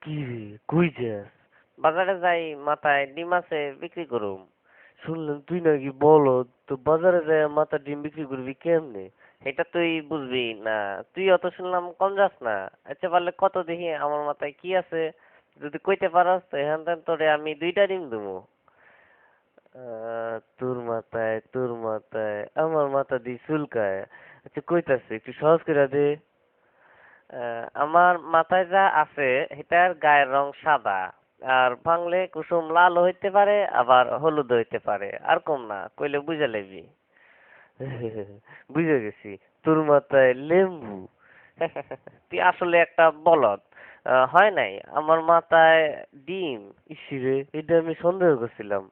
কি রে, কই যাস? বাজারে যাই, মাথায় ডিম আছে, বিক্রি করুম। শুনলাম তুই নাকি বলদ, তো বাজারে যায় মাথা ডিম বিক্রি করবি কেমনে? এটা তুই বুঝবি না। তুই অত শুনলাম কম যাস না। আচ্ছা পারলে কত দেখি আমার মাথায় কি আছে, যদি কইতে পারস তো এখান থেকে তোরে আমি 2টা ডিম দেবো। তোর মাথায় আমার মাথা দিয়ে চুলকায়। আচ্ছা কইতাছে একটু সহজ করে দে। আমার মাথায় যা আছে এটার গায়ের রং সাদা, আর ভাঙলে কুসুম লাল হইতে পারে আবার হলুদ হইতে পারে, আর কম না কইলে বুঝে লইবি। বুঝে গেছি, তোর মাথায় লেম্বু। তুই আসলে একটা বলদ। হয় নাই, আমার মাথায় ডিম। ইসিরে, এটা আমি সন্দেহ করছিলাম।